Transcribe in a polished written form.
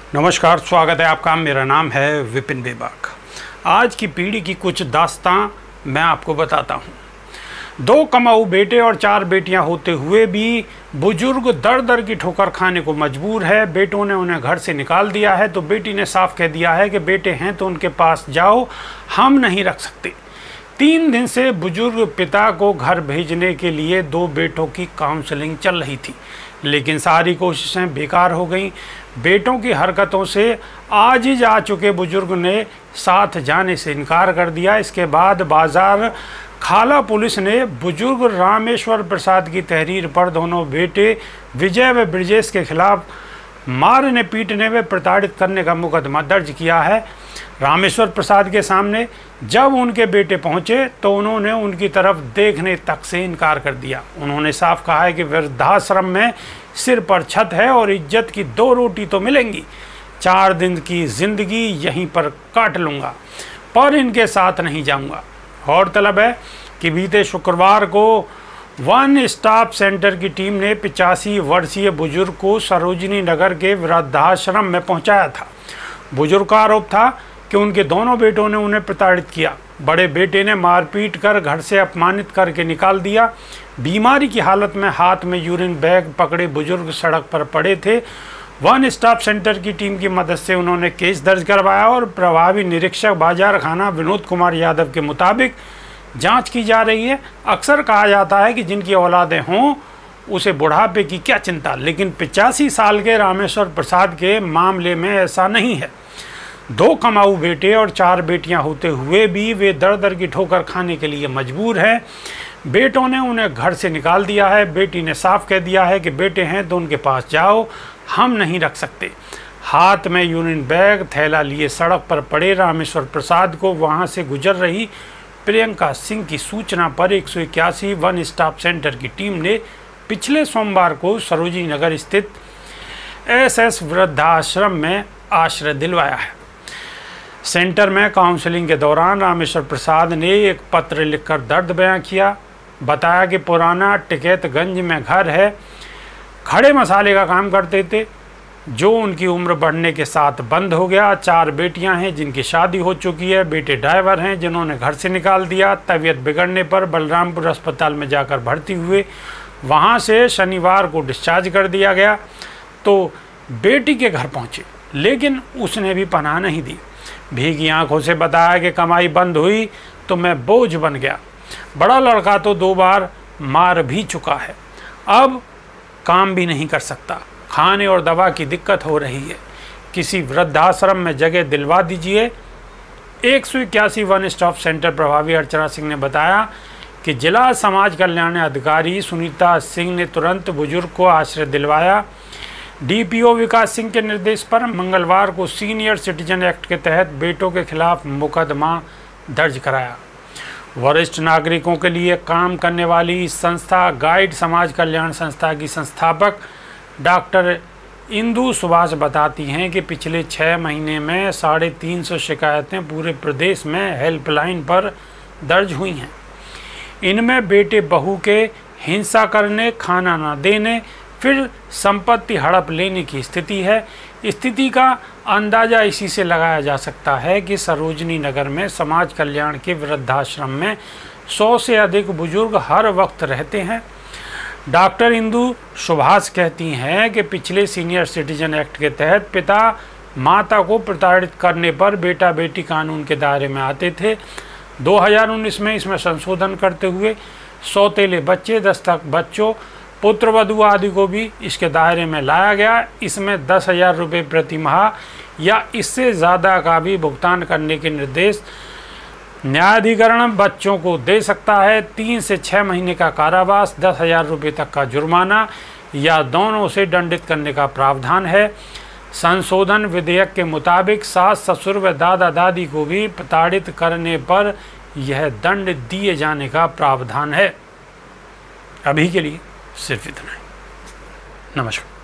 नमस्कार, स्वागत है आपका। मेरा नाम है विपिन बेबाक। आज की पीढ़ी की कुछ दास्तां मैं आपको बताता हूँ। 2 कमाऊ बेटे और 4 बेटियां होते हुए भी बुजुर्ग दर दर की ठोकर खाने को मजबूर है। बेटों ने उन्हें घर से निकाल दिया है तो बेटी ने साफ कह दिया है कि बेटे हैं तो उनके पास जाओ, हम नहीं रख सकते। 3 दिन से बुजुर्ग पिता को घर भेजने के लिए 2 बेटों की काउंसलिंग चल रही थी, लेकिन सारी कोशिशें बेकार हो गईं। बेटों की हरकतों से आजिज आ चुके बुजुर्ग ने साथ जाने से इनकार कर दिया। इसके बाद बाजार खाला पुलिस ने बुजुर्ग रामेश्वर प्रसाद की तहरीर पर दोनों बेटे विजय व ब्रजेश के खिलाफ मारने पीटने व प्रताड़ित करने का मुकदमा दर्ज किया है। रामेश्वर प्रसाद के सामने जब उनके बेटे पहुंचे तो उन्होंने उनकी तरफ देखने तक से इनकार कर दिया। उन्होंने साफ कहा है कि वृद्धाश्रम में सिर पर छत है और इज्जत की 2 रोटी तो मिलेंगी। 4 दिन की जिंदगी यहीं पर काट लूँगा, पर इनके साथ नहीं जाऊँगा। गौरतलब है कि बीते शुक्रवार को वन स्टॉप सेंटर की टीम ने 85 वर्षीय बुजुर्ग को सरोजनी नगर के वृद्धाश्रम में पहुंचाया था। बुजुर्ग का आरोप था कि उनके दोनों बेटों ने उन्हें प्रताड़ित किया। बड़े बेटे ने मारपीट कर घर से अपमानित करके निकाल दिया। बीमारी की हालत में हाथ में यूरिन बैग पकड़े बुजुर्ग सड़क पर पड़े थे। वन स्टॉप सेंटर की टीम की मदद से उन्होंने केस दर्ज करवाया और प्रभावी निरीक्षक बाजार खाना विनोद कुमार यादव के मुताबिक जांच की जा रही है। अक्सर कहा जाता है कि जिनकी औलादें हों उसे बुढ़ापे की क्या चिंता, लेकिन 85 साल के रामेश्वर प्रसाद के मामले में ऐसा नहीं है। 2 कमाऊ बेटे और 4 बेटियां होते हुए भी वे दर दर की ठोकर खाने के लिए मजबूर हैं। बेटों ने उन्हें घर से निकाल दिया है। बेटी ने साफ कह दिया है कि बेटे हैं तो उनके पास जाओ, हम नहीं रख सकते। हाथ में यूरिन बैग थैला लिए सड़क पर पड़े रामेश्वर प्रसाद को वहां से गुजर रही प्रियंका सिंह की सूचना पर 181 वन स्टॉप सेंटर की टीम ने पिछले सोमवार को सरोजनी नगर स्थित SS वृद्धाश्रम में आश्रय दिलवाया है। सेंटर में काउंसलिंग के दौरान रामेश्वर प्रसाद ने एक पत्र लिखकर दर्द बयां किया। बताया कि पुराना टिकैतगंज में घर है, खड़े मसाले का काम करते थे, जो उनकी उम्र बढ़ने के साथ बंद हो गया। 4 बेटियां हैं जिनकी शादी हो चुकी है। बेटे ड्राइवर हैं जिन्होंने घर से निकाल दिया। तबीयत बिगड़ने पर बलरामपुर अस्पताल में जाकर भर्ती हुए, वहां से शनिवार को डिस्चार्ज कर दिया गया तो बेटी के घर पहुंचे, लेकिन उसने भी पनाह नहीं दी। भीगी आंखों से बताया कि कमाई बंद हुई तो मैं बोझ बन गया। बड़ा लड़का तो 2 बार मार भी चुका है, अब काम भी नहीं कर सकता। खाने और दवा की दिक्कत हो रही है, किसी वृद्धाश्रम में जगह दिलवा दीजिए। 181 वन स्टॉप सेंटर प्रभावी अर्चना सिंह ने बताया कि जिला समाज कल्याण अधिकारी सुनीता सिंह ने तुरंत बुजुर्ग को आश्रय दिलवाया। DPO विकास सिंह के निर्देश पर मंगलवार को सीनियर सिटीजन एक्ट के तहत बेटों के खिलाफ मुकदमा दर्ज कराया। वरिष्ठ नागरिकों के लिए काम करने वाली इस संस्था गाइड समाज कल्याण संस्था की संस्थापक डॉक्टर इंदु सुभाष बताती हैं कि पिछले 6 महीने में 350 शिकायतें पूरे प्रदेश में हेल्पलाइन पर दर्ज हुई हैं। इनमें बेटे बहू के हिंसा करने, खाना न देने, फिर संपत्ति हड़प लेने की स्थिति है। स्थिति का अंदाज़ा इसी से लगाया जा सकता है कि सरोजनी नगर में समाज कल्याण के वृद्धाश्रम में 100 से अधिक बुजुर्ग हर वक्त रहते हैं। डॉक्टर इंदु सुभाष कहती हैं कि पिछले सीनियर सिटीजन एक्ट के तहत पिता माता को प्रताड़ित करने पर बेटा बेटी कानून के दायरे में आते थे। 2019 में इसमें संशोधन करते हुए सौतेले बच्चे, दस्तक बच्चों, पुत्र वधू आदि को भी इसके दायरे में लाया गया। इसमें 10,000 रुपये प्रति माह या इससे ज़्यादा का भी भुगतान करने के निर्देश न्यायाधिकरण बच्चों को दे सकता है। 3 से 6 महीने का कारावास, 10,000 रुपये तक का जुर्माना या दोनों से दंडित करने का प्रावधान है। संशोधन विधेयक के मुताबिक सास ससुर व दादा दादी को भी प्रताड़ित करने पर यह दंड दिए जाने का प्रावधान है। अभी के लिए सिर्फ इतना ही। नमस्कार।